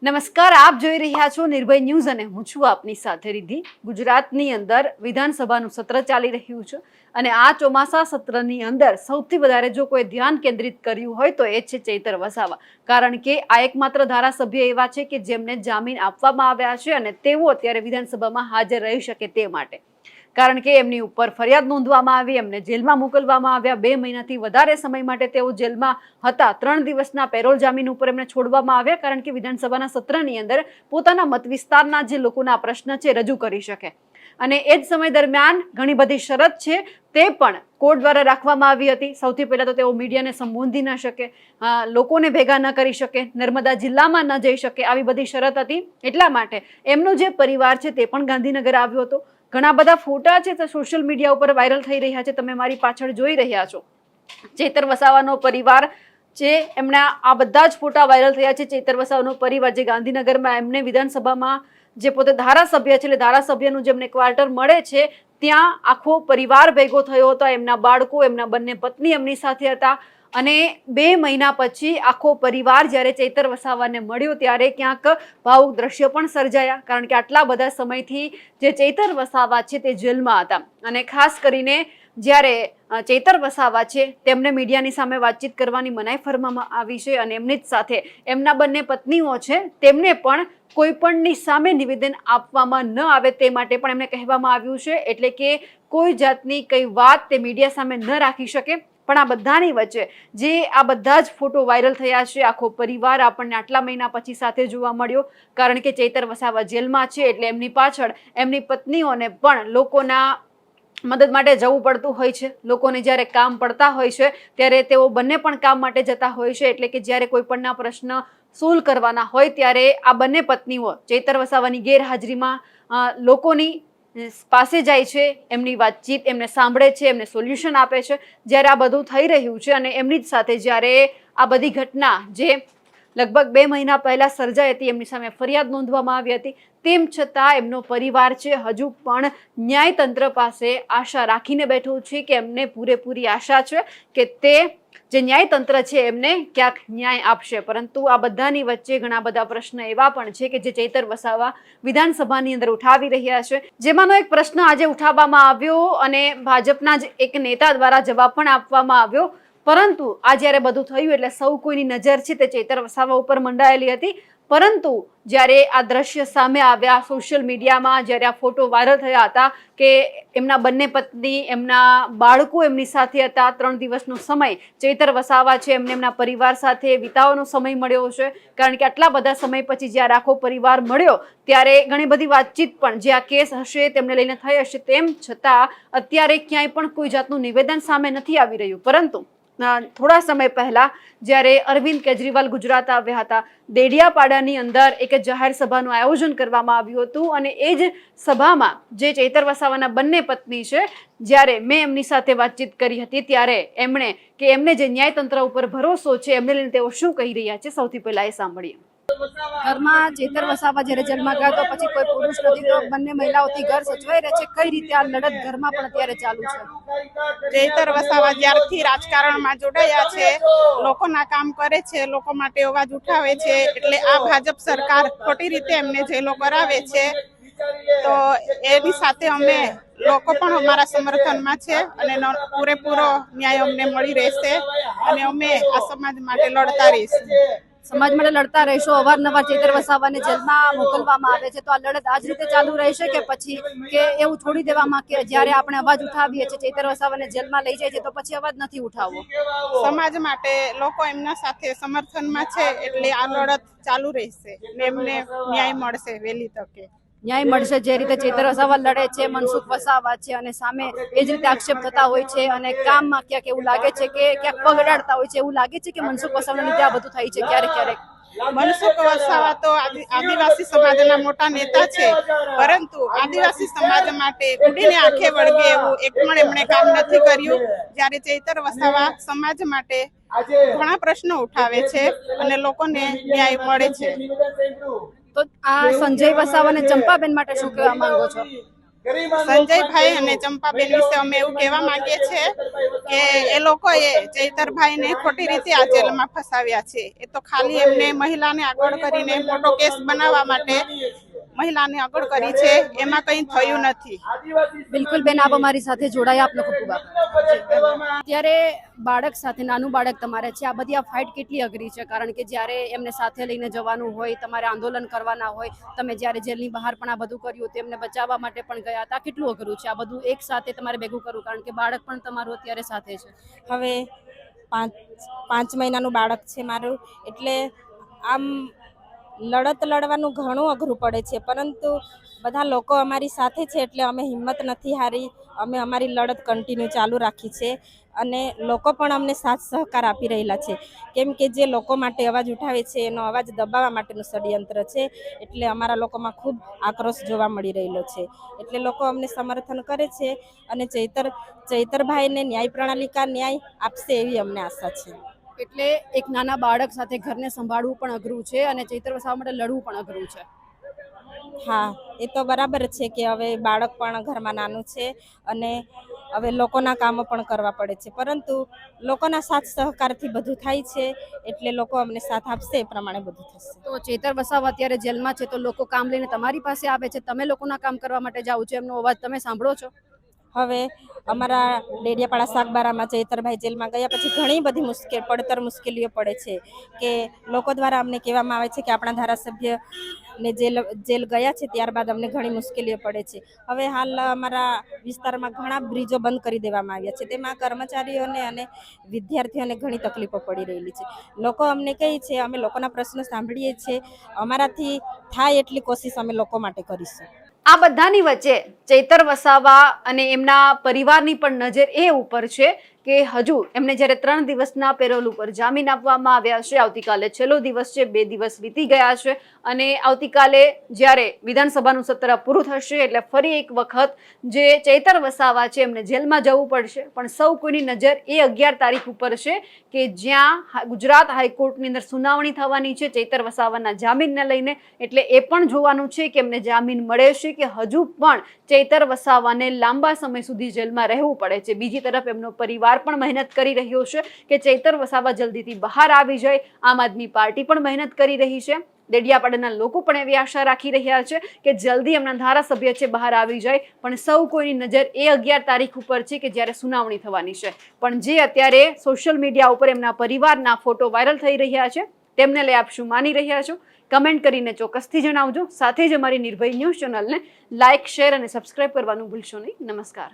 નમસ્કાર, આપ જોઈ રહ્યા છો નિર્ભય ન્યૂઝ અને હું છું આપની સાથે રિદ્ધિ। ગુજરાતની અંદર વિધાનસભાનું સત્ર ચાલી રહ્યું છે અને આ ચોમાસા સત્રની અંદર સૌથી વધારે જો કોઈ ધ્યાન કેન્દ્રિત કર્યું હોય તો એ છે ચૈતર વસાવા, કારણ કે આ એકમાત્ર ધારાસભ્ય એવા છે કે જેમને જામીન આપવામાં આવ્યા છે અને તેઓ અત્યારે વિધાનસભામાં હાજર રહી શકે તે માટે, કારણ કે એમની ઉપર ફરિયાદ નોંધવામાં આવી, એમને જેલમાં મોકલવામાં આવ્યા। 2 મહિનાથી વધારે સમય માટે તેઓ જેલમાં હતા। 3 દિવસના પેરોલ જામીન ઉપર એમને છોડવામાં આવ્યા, કારણ કે વિધાનસભાના સત્રની અંદર પોતાના મત વિસ્તારના જે લોકોના પ્રશ્ન છે રજૂ કરી શકે અને એ જ સમય દરમિયાન ઘણી બધી શરત છે તે પણ કોર્ટ દ્વારા રાખવામાં આવી હતી। સૌથી પહેલા તો તેઓ મીડિયાને સંબોધી ન શકે, લોકોને ભેગા ન કરી શકે, નર્મદા જિલ્લામાં ન જઈ શકે, આવી બધી શરત હતી। એટલા માટે એમનો જે પરિવાર છે તે પણ ગાંધીનગર આવ્યો હતો। ઘણા બધા ફોટા છે તે સોશિયલ મીડિયા ઉપર વાયરલ થઈ રહ્યા છે, તમે મારી પાછળ જોઈ રહ્યા છો। ચૈતર વસાવાનો પરિવાર છે, એમના આ બધા જ ફોટા વાયરલ થયા છે। ચૈતર વસાવાનો પરિવાર જે ગાંધીનગરમાં એમને વિધાનસભામાં જે પોતે ધારાસભ્ય છે એટલે ધારાસભ્યનું જેમને ક્વાર્ટર મળે છે ત્યાં આખો પરિવાર ભેગો થયો હતો। એમના બાળકો, એમના બંને પત્ની એમની સાથે હતા અને 2 મહિના પછી આખો પરિવાર જ્યારે ચૈતર વસાવાને મળ્યો ત્યારે ક્યાંક ભાવુક દ્રશ્ય પણ સર્જાયા, કારણ કે આટલા બધા સમયથી જે ચૈતર વસાવા છે તે જેલમાં હતા અને ખાસ કરીને જ્યારે ચૈતર વસાવા છે તેમને મીડિયાની સામે વાતચીત કરવાની મનાઈ ફરમાવવામાં આવી છે અને એમની જ સાથે એમના બંને પત્નીઓ છે તેમને પણ કોઈપણની સામે નિવેદન આપવામાં ન આવે તે માટે પણ એમને કહેવામાં આવ્યું છે, એટલે કે કોઈ જાતની કઈ વાત તે મીડિયા સામે ન રાખી શકે। પણ આ બધાની વચ્ચે જે આ બધા જ ફોટો વાયરલ થયા છે, આખો પરિવાર આપણને આટલા મહિના પછી સાથે જોવા મળ્યો, કારણ કે ચૈતર વસાવા જેલમાં છે એટલે એમની પાછળ એમની પત્નીઓને પણ લોકોના મદદ માટે જવું પડતું હોય છે। લોકોને જ્યારે કામ પડતા હોય છે ત્યારે તેઓ બંને પણ કામ માટે જતા હોય છે, એટલે કે જ્યારે કોઈ પણના પ્રશ્ન સોલ્વ કરવાના હોય ત્યારે આ બંને પત્નીઓ ચૈતર વસાવાની ગેરહાજરીમાં લોકોની પાસે જાય છે, એમની વાતચીત એમને સાંભળે છે, એમને સોલ્યુશન આપે છે। જ્યારે આ બધું થઈ રહ્યું છે અને એમની જ સાથે જ્યારે આ બધી ઘટના જે લગભગ 2 મહિના પહેલા સર્જાઈ હતી, એમની સામે ફરિયાદ નોંધવામાં આવી હતી, તેમ છતાં એમનો પરિવાર છે હજુ પણ ન્યાયતંત્ર પાસે આશા રાખીને બેઠું છે કે એમને પૂરેપૂરી આશા છે કે તે જે ન્યાયતંત્ર છે એમને ક્યાંક ન્યાય આપશે। પરંતુ આ બધાની વચ્ચે ઘણા બધા પ્રશ્ન એવા પણ છે કે જે ચૈતર વસાવા વિધાનસભાની અંદર ઉઠાવી રહ્યા છે, જેમાંનો એક પ્રશ્ન આજે ઉઠાવવામાં આવ્યો અને ભાજપના જ એક નેતા દ્વારા જવાબ પણ આપવામાં આવ્યો। પરંતુ આ જ્યારે બધું થયું એટલે સૌ કોઈની નજર છે તે ચૈતર વસાવા ઉપર મંડાયેલી હતી, પરંતુ જ્યારે આ દ્રશ્ય સામે આવ્યા સોશિયલ મીડિયામાં, જ્યારે આ ફોટો વાયરલ થયા હતા કે એમના બંને પત્ની, એમના બાળકો એમની સાથે હતા, 3 દિવસનો સમય ચૈતર વસાવા છે એમને એમના પરિવાર સાથે વિતાવવાનો સમય મળ્યો છે, કારણ કે આટલા બધા સમય પછી જ્યારે આખો પરિવાર મળ્યો ત્યારે ઘણી બધી વાતચીત પણ જે આ કેસ હશે તેમને લઈને થઈ હશે, તેમ છતાં અત્યારે ક્યાંય પણ કોઈ જાતનું નિવેદન સામે નથી આવી રહ્યું। પરંતુ થોડા સમય પહેલા જ્યારે અરવિંદ કેજરીવાલ ગુજરાત આવ્યા હતા, દેડિયાપાડાની અંદર એક જાહેર સભાનું આયોજન કરવામાં આવ્યું હતું અને એ જ સભામાં જે ચૈતર વસાવાના બંને પત્ની છે, જ્યારે મેં એમની સાથે વાતચીત કરી હતી ત્યારે એમણે કે એમને જે ન્યાયતંત્ર ઉપર ભરોસો છે એમને લઈને તેઓ શું કહી રહ્યા છે, સૌથી પહેલા એ સાંભળીએ। ઘરમાં ચૈતર વસાવા જ્યારે જેલમાં ગયા તો પછી કોઈ પુરુષ નથી, તો બંને મહિલાઓથી ઘર સચવાઈ રહે છે, કઈ રીતે આ લડત ઘરમાં પણ અત્યારે ચાલુ છે? ચૈતર વસાવા જ્યારથી રાજકારણમાં જોડાયા છે, લોકોના કામ કરે છે, લોકો માટે અવાજ ઉઠાવે છે, એટલે આ ભાજપ સરકાર ખોટી રીતે એમને જેલો કરાવે છે, તો એની સાથે અમે લોકો પણ અમારા સમર્થનમાં છે અને પૂરેપૂરો ન્યાય અમને મળી રહેશે અને અમે આ સમાજ માટે લડતા રહીશું। સમાજ માટે લડતા રહેશો। અવારનવાર ચૈતર વસાવાને જેલમાં મોકલવામાં આવે છે, તો આ લડત આજ રીતે ચાલુ રહેશે કે પછી કે એવું છોડી દેવામાં કે જ્યારે આપણે અવાજ ઉઠાવીએ છીએ ચૈતર વસાવાને જેલમાં લઈ જાય છે તો પછી અવાજ નથી ઉઠાવવો? સમાજ માટે લોકો એમના સાથે સમર્થનમાં છે એટલે આ લડત ચાલુ રહેશે ને એમને ન્યાય મળશે વહેલી તકે। ન્યાય મળશે, જે રીતે ચૈતર વસાવા લડે છે, મનસુખ વસાવા છે અને સામે એ જ રીતે આક્ષેપ થતા હોય છે અને કામમાં ક્યાંક એવું લાગે છે કે ક્યાંક પગ અડાડતા હોય છે, એવું લાગે છે કે મનસુખ વસાવાના લીધે આ બધું થાય છે ક્યારેક ક્યારેક? મનસુખ વસાવા તો આદિવાસી સમાજના મોટા નેતા છે, પરંતુ આદિવાસી સમાજ માટે ઉડીને આંખે વળગે એવું એક પણ એમણે કામ નથી કર્યું, જ્યારે ચૈતર વસાવા સમાજ માટે ઘણા પ્રશ્નો ઉઠાવે છે અને લોકોને ન્યાય મળે છે। તો આ સંજય વસાવા અને ચંપાબેન માટે શું કહેવા માંગો છો? સંજયભાઈ અને ચંપાબેન વિશે અમે એવું કહેવા માંગીએ છીએ કે એ લોકોએ ચૈતરભાઈને ખોટી રીતે આ જેલમાં ફસાવ્યા છે. એ તો ખાલી એમને મહિલાને આગળ કરીને મોટો કેસ બનાવવા માટે મહિલાને આગળ કરી છે, એમાં કંઈ થયું નથી. બિલકુલ બેન, આપ અમારી સાથે જોડાયા, આપનો ખૂબ ખૂબ આભાર. ત્યારે બાળક સાથે, નાનું બાળક તમારે છે, આ બધી આ ફાઇટ કેટલી અઘરી છે? કારણ કે જ્યારે એમને સાથે લઈને જવાનું હોય, તમારે આંદોલન કરવાના હોય, તમે જ્યારે જેલની બહાર પણ આ બધું કર્યું તેમને બચાવવા માટે પણ ગયા હતા, કેટલું અઘરું છે આ બધું એક સાથે તમારે ભેગું કરવું? કારણ કે બાળક પણ તમારું અત્યારે સાથે છે. હવે પાંચ મહિનાનું બાળક છે મારું, એટલે આમ લડત લડવાનું ઘણું અઘરું પડે છે, પરંતુ બધા લોકો અમારી સાથે છે એટલે અમે હિંમત નથી હારી. અમે અમારી લડત કન્ટિન્યુ ચાલુ રાખી છે અને લોકો પણ અમને સાથ સહકાર આપી રહેલા છે, કેમ કે જે લોકો માટે અવાજ ઉઠાવે છે એનો અવાજ દબાવવા માટેનું ષડયંત્ર છે. એટલે અમારા લોકોમાં ખૂબ આક્રોશ જોવા મળી રહેલો છે, એટલે લોકો અમને સમર્થન કરે છે અને ચૈતરભાઈને ન્યાય પ્રણાલિકા ન્યાય આપશે એવી અમને આશા છે. એટલે એક નાના બાળક સાથે ઘરને સંભાળવું પણ અઘરું છે અને ચૈતર વસાવા માટે લડવું પણ અઘરું છે. હા, એ તો બરાબર છે કે હવે બાળક પણ ઘરમાં નાનું છે અને હવે લોકોના કામો પણ કરવા પડે છે, પરંતુ લોકોના સાથ સહકારથી બધું થાય છે, એટલે લોકો અમને સાથ આપશે એ પ્રમાણે બધું થશે. તો ચૈતર વસાવા અત્યારે જેલમાં છે, તો લોકો કામ લઈને તમારી પાસે આવે છે, તમે લોકોના કામ કરવા માટે જાઓ છો, એમનો અવાજ તમે સાંભળો છો? હવે અમારા ડેડિયાપાડા સાગબારામાં ચૈતરભાઈ જેલમાં ગયા પછી ઘણી બધી પડતર મુશ્કેલીઓ પડે છે કે લોકો દ્વારા અમને કહેવામાં આવે છે કે આપણા ધારાસભ્યને જેલ ગયા છે ત્યારબાદ અમને ઘણી મુશ્કેલીઓ પડે છે. હવે હાલ અમારા વિસ્તારમાં ઘણા બ્રિજો બંધ કરી દેવામાં આવ્યા છે, તેમાં કર્મચારીઓને અને વિદ્યાર્થીઓને ઘણી તકલીફો પડી રહેલી છે. લોકો અમને કહે છે, અમે લોકોના પ્રશ્નો સાંભળીએ છીએ, અમારાથી થાય એટલી કોશિશ અમે લોકો માટે કરીશું. આ બધાની વચ્ચે ચૈતર વસાવા અને એમના પરિવારની પણ નજર એ ઉપર છે કે હજુ એમને જ્યારે 3 દિવસના પેરોલ ઉપર જામીન આપવામાં આવ્યા છે, આવતીકાલે છેલ્લો દિવસ છે, 2 દિવસ વીતી ગયા છે અને આવતીકાલે જ્યારે વિધાનસભાનું સત્ર પૂરું થશે એટલે ફરી એક વખત જે ચૈતર વસાવા છે એમને જેલમાં જવું પડશે. પણ સૌ કોઈની નજર એ 11 તારીખ ઉપર છે કે જ્યાં ગુજરાત હાઈકોર્ટની અંદર સુનાવણી થવાની છે ચૈતર વસાવાના જામીનને લઈને. એટલે એ પણ જોવાનું છે કે એમને જામીન મળે છે કે હજુ પણ ચૈતર વસાવાને લાંબા સમય સુધી જેલમાં રહેવું પડે છે. બીજી તરફ એમનો પરિવાર પણ મહેનત કરી રહ્યો છે કે ચૈતર વસાવા જલ્દીથી બહાર આવી જાય. આમ આદમી પાર્ટી પણ મહેનત કરી રહી છે, ડેડિયાપાડાના લોકો પણ એવી આશા રાખી રહ્યા છે કે જલ્દી એમના ધારાસભ્ય છે બહાર આવી જાય. પણ સૌ કોઈની નજર એ 11 તારીખ ઉપર છે કે જ્યારે સુનાવણી થવાની છે. પણ જે અત્યારે સોશિયલ મીડિયા ઉપર એમના પરિવારના ફોટો વાયરલ થઈ રહ્યા છે તેમને લઈ આપ શું માની રહ્યા છો? કમેન્ટ કરીને ચોક્કસથી જણાવજો. સાથે જ અમારી નિર્ભય ન્યૂઝ ચેનલને લાઇક, શેર અને સબસ્ક્રાઇબ કરવાનું ભૂલશો નહીં. નમસ્કાર.